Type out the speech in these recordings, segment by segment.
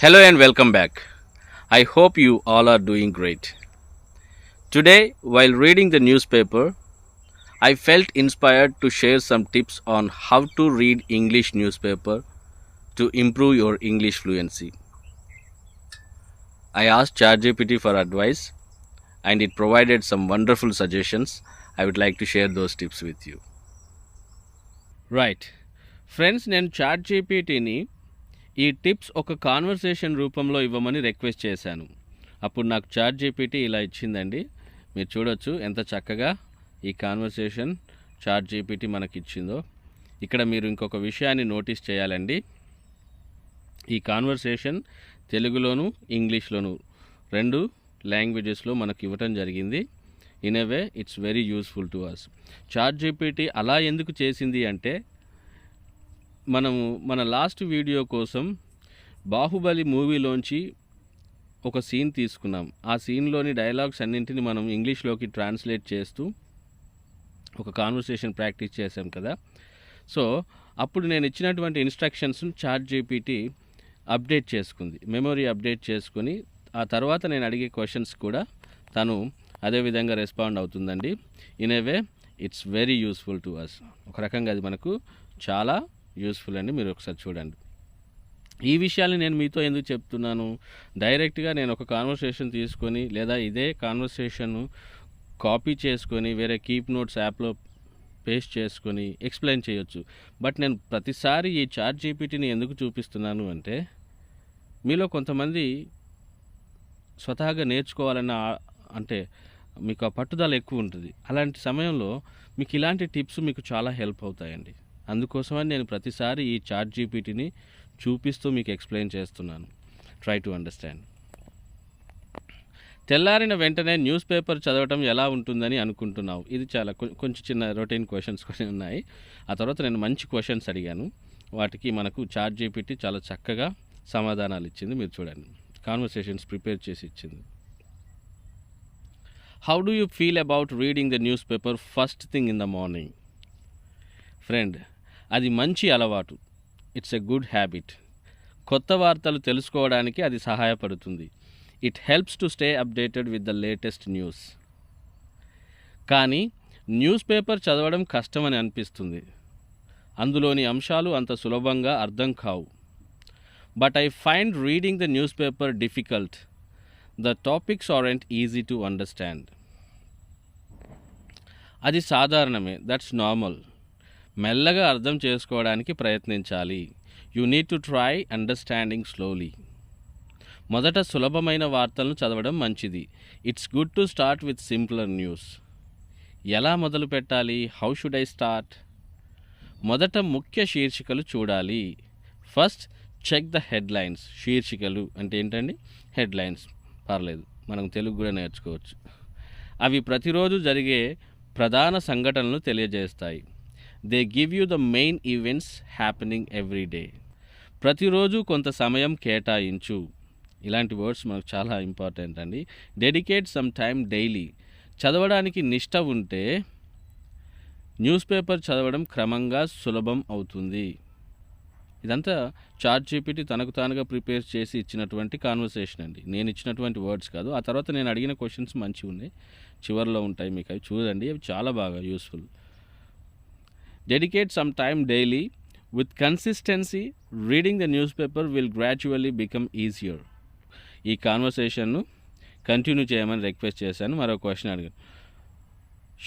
Hello and welcome back. I hope you all are doing great. Today, while reading the newspaper, I felt inspired to share some tips on how to read English newspaper to improve your English fluency. I asked ChatGPT for advice and it provided some wonderful suggestions. I would like to share those tips with you. Right friends, నేను chat జీపీటీని ఈ tips ఒక conversation రూపంలో ఇవ్వమని request చేశాను. అప్పుడు నాకు chat GPT ఇలా ఇచ్చిందండి. మీరు చూడొచ్చు ఎంత చక్కగా ఈ కాన్వర్సేషన్ చాట్ జీపీటీ మనకి ఇచ్చిందో. ఇక్కడ మీరు ఇంకొక విషయాన్ని నోటీస్ చేయాలండి. ఈ కాన్వర్సేషన్ తెలుగులోను ఇంగ్లీష్లోను రెండు లాంగ్వేజెస్లో మనకు ఇవ్వటం జరిగింది. In a way it's very useful to us. ChatGPT అలా ఎందుకు చేసింది అంటే, మనము మన లాస్ట్ వీడియో కోసం బాహుబలి మూవీలోంచి ఒక సీన్ తీసుకున్నాం. ఆ సీన్లోని డైలాగ్స్ అన్నింటిని మనం ఇంగ్లీష్లోకి ట్రాన్స్లేట్ చేస్తూ ఒక కాన్వర్సేషన్ ప్రాక్టీస్ చేసాం కదా. సో అప్పుడు నేను ఇచ్చినటువంటి ఇన్స్ట్రక్షన్స్ను చాట్ జీపీటీ అప్డేట్ చేసుకుంది, మెమొరీ అప్డేట్ చేసుకుని ఆ తర్వాత నేను అడిగే క్వశ్చన్స్ కూడా తను అదేవిధంగా రెస్పాండ్ అవుతుందండి. In a way it's very useful to us. ఒక రకంగా అది మనకు చాలా యూస్ఫుల్ అండి. మీరు ఒకసారి చూడండి. ఈ విషయాన్ని నేను మీతో ఎందుకు చెప్తున్నాను, డైరెక్ట్గా నేను ఒక కాన్వర్సేషన్ తీసుకొని లేదా ఇదే కాన్వర్సేషన్ కాపీ చేసుకొని వేరే కీప్ నోట్స్ యాప్లో పేస్ట్ చేసుకొని ఎక్స్ప్లెయిన్ చేయొచ్చు. బట్ నేను ప్రతిసారి ఈ చాట్ జీపీటీని ఎందుకు చూపిస్తున్నాను అంటే, మీలో కొంతమంది స్వతహాగా నేర్చుకోవాలన్న అంటే మీకు ఆ పట్టుదల ఎక్కువ ఉంటుంది. అలాంటి సమయంలో మీకు ఇలాంటి టిప్స్ మీకు చాలా హెల్ప్ అవుతాయండి. అందుకోసమని నేను ప్రతిసారి ఈ చాట్ జీపీటీని చూపిస్తూ మీకు ఎక్స్ప్లెయిన్ చేస్తున్నాను. Try to understand. తెల్లారిన వెంటనే న్యూస్ పేపర్ చదవటం ఎలా ఉంటుందని అనుకుంటున్నావు? ఇది చాలా కొంచెం చిన్న రొటీన్ క్వశ్చన్స్ కొన్ని ఉన్నాయి. ఆ తర్వాత నేను మంచి క్వశ్చన్స్ అడిగాను. వాటికి మనకు చాట్ జీపీటీ చాలా చక్కగా సమాధానాలు ఇచ్చింది. మీరు చూడండి, కాన్వర్సేషన్స్ ప్రిపేర్ చేసి ఇచ్చింది. How do you feel about reading the news paper first thing in the morning? Friend, అది మంచి అలవాటు. It's a good habit. కొత్త వార్తలు తెలుసుకోవడానికి అది సహాయపడుతుంది. It helps to stay updated with the latest news. కానీ న్యూస్ పేపర్ చదవడం కష్టమని అనిపిస్తుంది. అందులోని అంశాలు అంత సులభంగా అర్థం కావు. But I find reading the news paper difficult. The topics aren't easy to understand. అది సాధారణమే, దట్స్ నార్మల్. మెల్లగా అర్థం చేసుకోవడానికి ప్రయత్నించాలి. You need to try understanding slowly. మొదట సులభమైన వార్తలను చదవడం మంచిది. It's good to start with simpler news. ఎలా మొదలు పెట్టాలి? How should I start? మొదట ముఖ్య శీర్షికలు చూడాలి. First check the headlines. శీర్షికలు అంటే ఏంటండి? హెడ్లైన్స్. పర్లేదు, మనం తెలుగు కూడా నేర్చుకోవచ్చు. అవి ప్రతిరోజు జరిగే ప్రధాన సంఘటనలు తెలియజేస్తాయి. They give you the main events happening every day. ప్రతిరోజు కొంత సమయం కేటాయించు. ఇలాంటి వర్డ్స్ మనకు చాలా ఇంపార్టెంట్ అండి. Dedicate some time daily. చదవడానికి నిష్ట ఉంటే న్యూస్ పేపర్ చదవడం క్రమంగా సులభం అవుతుంది. ఇదంతా చాట్ జీపీటీ తనకు తానుగా ప్రిపేర్ చేసి ఇచ్చినటువంటి కాన్వర్సేషన్ అండి. నేను ఇచ్చినటువంటి వర్డ్స్ కాదు. ఆ తర్వాత నేను అడిగిన క్వశ్చన్స్ మంచిగా ఉన్నాయి, చివరిలో ఉంటాయి, మీకు అవి చూడండి. అవి చాలా బాగా useful. Dedicate some time daily. With consistency reading the newspaper will gradually become easier. ఈ కాన్వర్సేషన్ను కంటిన్యూ చేయమని రిక్వెస్ట్ చేశాను. మరో క్వశ్చన్ అడిగాను.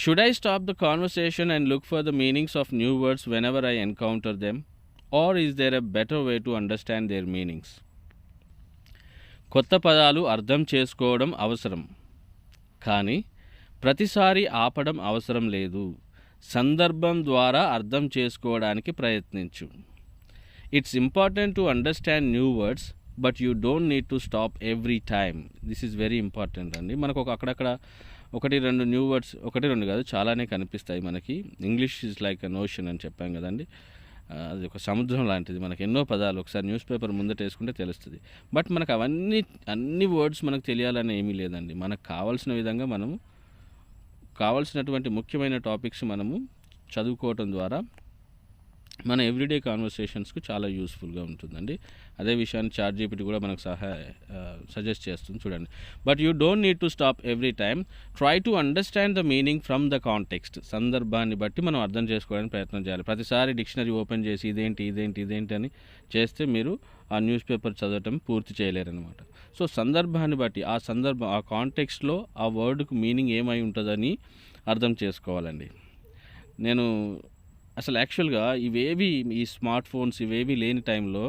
Should I stop the conversation and look for the meanings of new words whenever I encounter them? Or is there a better way to understand their meanings? కొత్త పదాలు అర్థం చేసుకోవడం అవసరం, కానీ ప్రతిసారి ఆపడం అవసరం లేదు. సందర్భం ద్వారా అర్థం చేసుకోవడానికి ప్రయత్నించు. It's important to understand new words but you don't need to stop every time. This is very important అండి. మనకు అక్కడక్కడ ఒకటి రెండు న్యూ వర్డ్స్, ఒకటి రెండు కాదు చాలానే కనిపిస్తాయి మనకి. English is like an ocean అని చెప్పాం కదండి. అది ఒక సముద్రం లాంటిది. మనకు ఎన్నో పదాలు ఒకసారి న్యూస్ పేపర్ ముందట వేసుకుంటే తెలుస్తుంది. బట్ మనకు అన్ని వర్డ్స్ మనకు తెలియాలని ఏమీ లేదండి. మనకు కావాల్సిన విధంగా మనము కావాల్సినటువంటి ముఖ్యమైన టాపిక్స్ మనము చదువుకోవటం ద్వారా మన ఎవ్రీడే కాన్వర్సేషన్స్కి చాలా యూస్ఫుల్గా ఉంటుందండి. అదే విషయాన్ని చాట్ జీపీటీ కూడా మనకు సజెస్ట్ చేస్తుంది చూడండి. But you don't need to stop every time, try to understand the meaning from the context. సందర్భాన్ని బట్టి మనం అర్థం చేసుకోవడానికి ప్రయత్నం చేయాలి. ప్రతిసారి డిక్షనరీ ఓపెన్ చేసి ఇదేంటి అని చేస్తే మీరు ఆ న్యూస్ పేపర్ చదవటం పూర్తి చేయలేరనమాట. సో సందర్భాన్ని బట్టి ఆ కాంటెక్స్ట్లో ఆ వర్డ్కు మీనింగ్ ఏమై ఉంటుందని అర్థం చేసుకోవాలండి. నేను అసలు యాక్చువల్గా ఈ స్మార్ట్ ఫోన్స్ ఇవేవి లేని టైంలో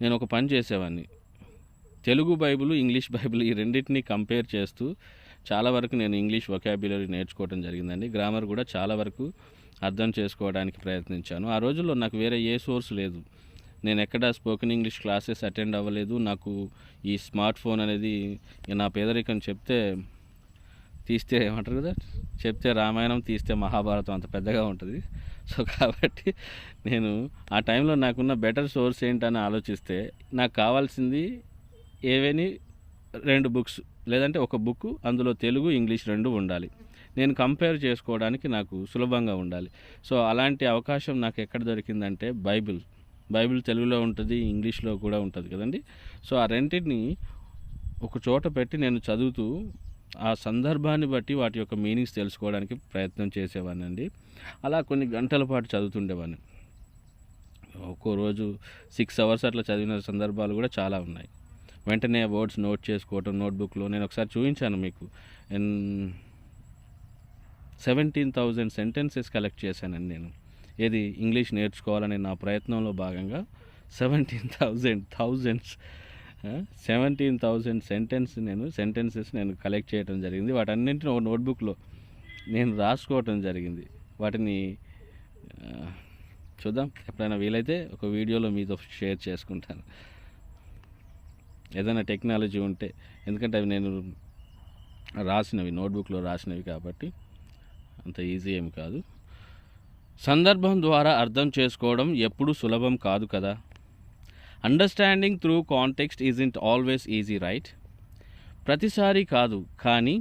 నేను ఒక పని చేసేవాడిని. తెలుగు బైబిల్, ఇంగ్లీష్ బైబిల్ ఈ రెండింటిని కంపేర్ చేస్తూ చాలా వరకు నేను ఇంగ్లీష్ వొకాబ్యులరీ నేర్చుకోవడం జరిగిందండి. గ్రామర్ కూడా చాలా వరకు అర్థం చేసుకోవడానికి ప్రయత్నించాను. ఆ రోజుల్లో నాకు వేరే ఏ సోర్స్ లేదు. నేను ఎక్కడ స్పోకెన్ ఇంగ్లీష్ క్లాసెస్ అటెండ్ అవ్వలేదు. నాకు ఈ స్మార్ట్ ఫోన్ అనేది నా పేదరికం తీస్తే ఏమంటారు కదా, చెప్తే రామాయణం తీస్తే మహాభారతం అంత పెద్దగా ఉంటుంది. సో కాబట్టి నేను ఆ టైంలో నాకున్న బెటర్ సోర్స్ ఏంటని ఆలోచిస్తే నాకు కావాల్సింది ఏవేని 2 బుక్స్ లేదంటే ఒక బుక్, అందులో తెలుగు ఇంగ్లీష్ 2 ఉండాలి. నేను కంపేర్ చేసుకోవడానికి నాకు సులభంగా ఉండాలి. సో అలాంటి అవకాశం నాకు ఎక్కడ దొరికిందంటే బైబిల్ తెలుగులో ఉంటుంది, ఇంగ్లీష్లో కూడా ఉంటుంది కదండి. సో ఆ రెండింటిని ఒక చోట పెట్టి నేను చదువుతూ ఆ సందర్భాన్ని బట్టి వాటి యొక్క మీనింగ్స్ తెలుసుకోవడానికి ప్రయత్నం చేసేవాడిని అండి. అలా కొన్ని గంటల పాటు చదువుతుండేవాడిని. ఒక్కో రోజు 6 అవర్స్ అట్లా చదివిన సందర్భాలు కూడా చాలా ఉన్నాయి. వెంటనే వర్డ్స్ నోట్ చేసుకోవటం నోట్బుక్లో. నేను ఒకసారి చూపించాను మీకు. 17,000 సెంటెన్సెస్ కలెక్ట్ చేశానండి నేను. ఏది ఇంగ్లీష్ నేర్చుకోవాలనే నా ప్రయత్నంలో భాగంగా 17,000 సెంటెన్సెస్ నేను కలెక్ట్ చేయడం జరిగింది. వాటన్నింటిని ఒక నోట్బుక్లో నేను రాసుకోవటం జరిగింది. వాటిని చూద్దాం, ఎప్పుడైనా వీలైతే ఒక వీడియోలో మీతో షేర్ చేసుకుంటాను ఏదైనా టెక్నాలజీ ఉంటే. ఎందుకంటే అవి నేను రాసినవి, నోట్బుక్లో రాసినవి కాబట్టి అంత ఈజీ ఏమి కాదు. సందర్భం ద్వారా అర్థం చేసుకోవడం ఎప్పుడూ సులభం కాదు కదా. Understanding through context isn't always easy, right? ప్రతిసారి కాదు, కానీ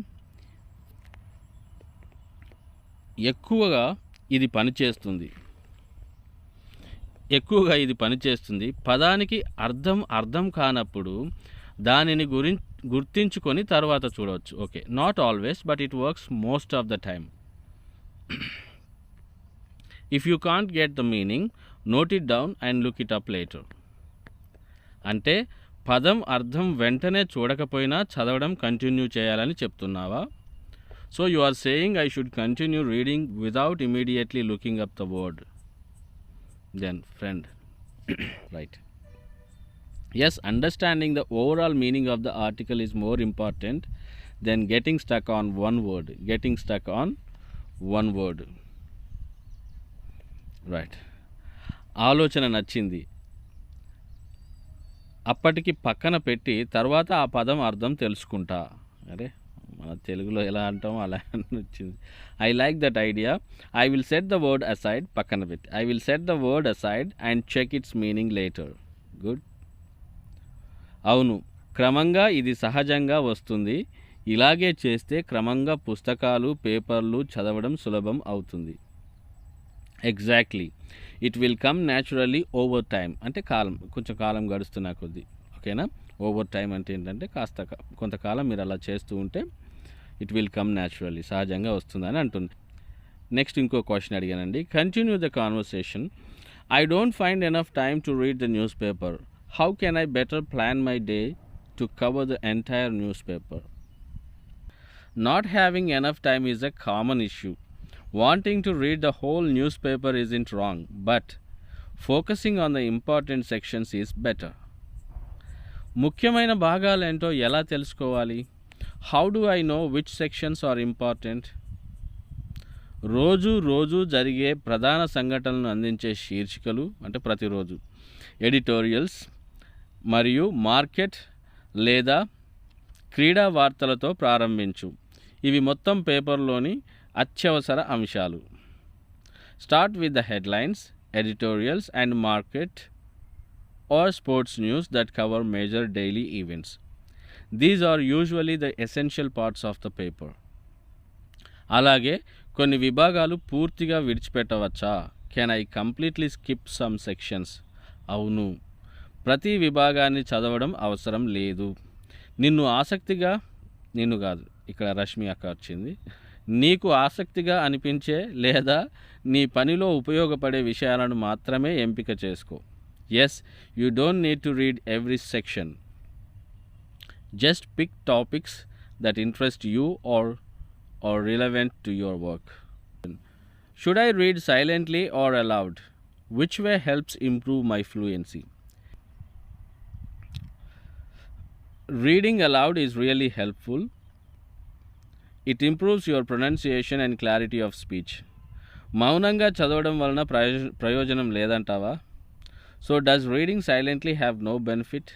ఎక్కువగా ఇది పనిచేస్తుంది. పదానికి అర్థం కానప్పుడు దానిని గుర్తించుకొని తర్వాత చూడవచ్చు. Okay, not always, but it works most of the time. If you can't get the meaning, note it down and look it up later. అంటే పదం అర్థం వెంటనే చూడకపోయినా చదవడం కంటిన్యూ చేయాలని చెప్తున్నావా? So you are saying I should continue reading without immediately looking up the word. Then friend, right. Yes, understanding the overall meaning of the article is more important than getting stuck on one word. Right. ఆలోచన నచ్చింది, అప్పటికి పక్కన పెట్టి తర్వాత ఆ పదం అర్థం తెలుసుకుంటా. అరే మన తెలుగులో ఎలా అంటామో అలా వచ్చింది. I like that idea. I will set the word aside, పక్కన పెట్టి I will set the word aside and check its meaning later. Good. అవును, క్రమంగా ఇది సహజంగా వస్తుంది. ఇలాగే చేస్తే క్రమంగా పుస్తకాలు, పేపర్లు చదవడం సులభం అవుతుంది. Exactly, it will come naturally over time. అంటే కొంచెం కాలం గడుస్తున్నా కొద్దీ. ఓకేనా? ఓవర్ టైమ్ అంటే ఏంటంటే కొంతకాలం మీరు అలా చేస్తూ ఉంటే ఇట్ విల్ కమ్ న్యాచురల్లీ, సహజంగా వస్తుందని అంటుంది. నెక్స్ట్ ఇంకో క్వశ్చన్ అడిగానండి. Continue the conversation. I don't find enough time to read the news paper. How can I better plan my day to cover the entire newspaper? Not having enough time is a common issue. Wanting to read the whole newspaper isn't wrong, but focusing on the important sections is better. ముఖ్యమైన భాగాలేంటో ఎలా తెలుసుకోవాలి? How do I know which sections are important? రోజు జరిగే ప్రధాన సంఘటనలను అందించే శీర్షికలు, అంటే ప్రతిరోజు, ఎడిటోరియల్స్ మరియు మార్కెట్ లేదా క్రీడా వార్తలతో ప్రారంభించు. ఇవి మొత్తం పేపర్లోని అత్యవసర అంశాలు. Start with the headlines, editorials and market or sports news that cover major daily events. These are usually the essential parts of the paper. అలాగే కొన్ని విభాగాలు పూర్తిగా విడిచిపెట్టవచ్చా? Can I completely skip some sections? అవును, ప్రతి విభాగాన్ని చదవడం అవసరం లేదు. నిన్ను కాదు, ఇక్కడ రష్మి అక్క వచ్చింది. నీకు ఆసక్తిగా అనిపించే లేదా నీ పనిలో ఉపయోగపడే విషయాలను మాత్రమే ఎంపిక చేసుకో. Yes, you don't need to read every section. Just pick topics that interest you or relevant to your work. Should I read silently or aloud? Which way helps improve my fluency? Reading aloud is really helpful. It improves your pronunciation and clarity of speech. మౌనంగా చదవడం వలన ప్రయోజనం లేదంటావా? So does reading silently have no benefit?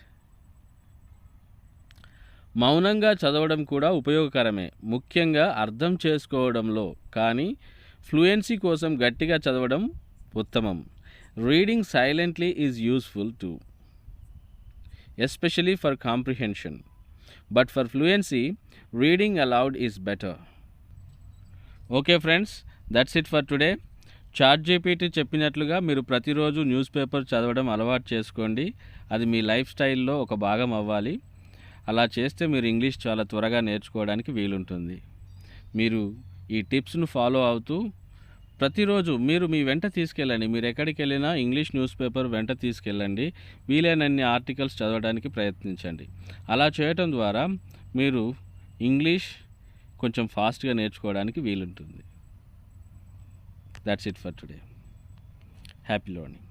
మౌనంగా చదవడం కూడా ఉపయోగకరమే, ముఖ్యంగా అర్థం చేసుకోవడంలో. కానీ ఫ్లూయెన్సీ కోసం గట్టిగా చదవడం ఉత్తమం. Reading silently is useful too, especially for comprehension. But for fluency, reading aloud is better. Okay friends, that's it for today. ChatGPT చెప్పినట్లుగా మీరు ప్రతిరోజు న్యూస్ పేపర్ చదవడం అలవాటు చేసుకోండి. అది మీ లైఫ్ స్టైల్లో ఒక భాగం అవ్వాలి. అలా చేస్తే మీరు ఇంగ్లీష్ చాలా త్వరగా నేర్చుకోవడానికి వీలుంటుంది. మీరు ఈ టిప్స్ను ఫాలో అవుతూ ప్రతిరోజు మీరు మీ వెంట తీసుకెళ్ళండి. మీరు ఎక్కడికి వెళ్ళినా ఇంగ్లీష్ న్యూస్ పేపర్ వెంట తీసుకెళ్ళండి. వీలైనన్ని ఆర్టికల్స్ చదవడానికి ప్రయత్నించండి. అలా చేయటం ద్వారా మీరు ఇంగ్లీష్ కొంచెం ఫాస్ట్గా నేర్చుకోవడానికి వీలుంటుంది. That's it for today. Happy learning.